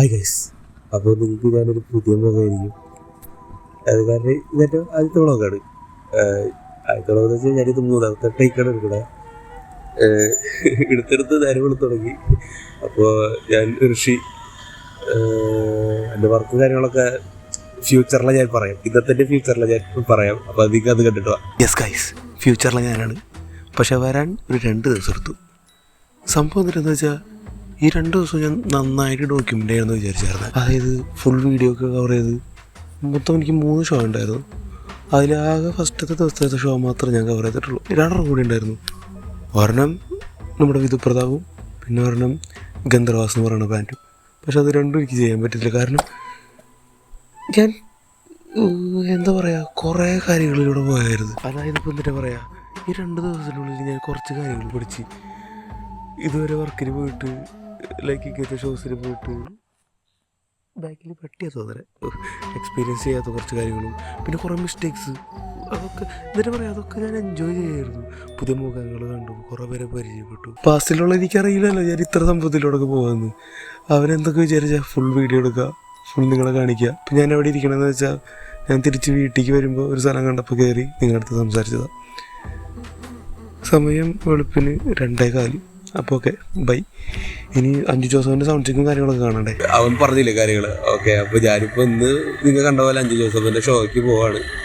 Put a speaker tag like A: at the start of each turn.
A: Hi guys, അപ്പോൾ നിങ്ങൾക്ക് ഞാനൊരു പുതിയ മുഖമായിരിക്കും. അത് കാരണം ഇതെൻ്റെ ആദ്യത്തെ വ്ളോഗാണ്. ആദ്യത്തെ വ്ളോഗ് എന്ന് വെച്ചാൽ ഞാനിത് മൂന്നാമത്തെ ടേക്കാണ് എടുക്കണേ. എടുത്തെടുത്ത് നേരം വെളുത്ത് തുടങ്ങി. അപ്പോൾ ഞാൻ ഋഷി എൻ്റെ വർക്ക് കാര്യങ്ങളൊക്കെ ഫ്യൂച്ചറിലെ ഞാൻ പറയാം. ഇന്നത്തെ ഫ്യൂച്ചറിലെ ഞാൻ പറയാം. അപ്പോൾ അധികം അത് കണ്ടിട്ട് വാ. യെസ് ഗൈസ്, ഫ്യൂച്ചറിലെ ഞാനാണ്. പക്ഷെ വരാൻ ഒരു 2 ദിവസം എടുത്തു. സംഭവം എന്താണെന്ന് വെച്ചാൽ ഈ 2 ദിവസം ഞാൻ നന്നായിട്ട് ഡോക്യുമെൻ്റ് ചെയ്യാമെന്ന് വിചാരിച്ചായിരുന്നു. അതായത് ഫുൾ വീഡിയോ ഒക്കെ കവർ ചെയ്ത് മൊത്തം എനിക്ക് 3 ഷോ ഉണ്ടായിരുന്നു. അതിലാകെ ഫസ്റ്റത്തെ ദിവസത്തെ ഷോ മാത്രമേ ഞാൻ കവർ ചെയ്തിട്ടുള്ളൂ. 2 കൂടി ഉണ്ടായിരുന്നു. ഒരെണ്ണം നമ്മുടെ വിധുപ്രതാപും പിന്നെ ഒരെണ്ണം ഗന്ധർവാസ് എന്ന് പറയുന്ന ബാൻഡും. പക്ഷെ അത് രണ്ടും എനിക്ക് ചെയ്യാൻ പറ്റില്ല. കാരണം ഞാൻ എന്താ പറയുക, കുറേ കാര്യങ്ങളിലൂടെ പോയായിരുന്നു. അതായത് ഇപ്പോൾ എന്താ പറയുക, ഈ 2 ദിവസത്തിനുള്ളിൽ ഞാൻ കുറച്ച് കാര്യങ്ങൾ പഠിച്ച് ഇതുവരെ വർക്കിന് പോയിട്ട് ഇങ്ങനത്തെ ഷോസിന് പോയിട്ട് ബാക്കിൽ പറ്റിയ തോന്നലെ എക്സ്പീരിയൻസ് ചെയ്യാത്ത കുറച്ച് കാര്യങ്ങളും പിന്നെ കുറേ മിസ്റ്റേക്സ്, അതൊക്കെ എന്താ പറയുക, അതൊക്കെ ഞാൻ എൻജോയ് ചെയ്യായിരുന്നു. പുതിയ മുഖങ്ങൾ കണ്ടു, കുറേ പേരെ പരിചയപ്പെട്ടു. പാസ്റ്റിലുള്ള എനിക്കറിയില്ലല്ലോ ഞാൻ ഇത്ര സംഭവത്തിലൂടെയൊക്കെ പോകാമെന്ന്. അവരെന്തൊക്കെ വിചാരിച്ചാൽ ഫുൾ വീഡിയോ എടുക്കുക, ഫുൾ നിങ്ങളെ കാണിക്കുക. ഇപ്പം ഞാൻ എവിടെ ഇരിക്കണമെന്ന് വെച്ചാൽ ഞാൻ തിരിച്ച് വീട്ടിലേക്ക് വരുമ്പോൾ ഒരു സ്ഥലം കണ്ടപ്പോൾ കയറി നിങ്ങളുടെ അടുത്ത് സംസാരിച്ചതാണ്. സമയം വെളുപ്പിന് 2:15. അപ്പോൾ ഓക്കെ, ബൈ. ഇനി 5 ജോസഫിൻ്റെ സൗണ്ട് ചെക്കും കാര്യങ്ങളൊക്കെ കാണണ്ടേ. അവൻ പറഞ്ഞില്ലേ കാര്യങ്ങൾ. ഓക്കെ, അപ്പോൾ ഞാനിപ്പോൾ ഇന്ന് നിങ്ങൾ കണ്ട പോലെ 5 ജോസഫിൻ്റെ ഷോയ്ക്ക് പോവാണ്.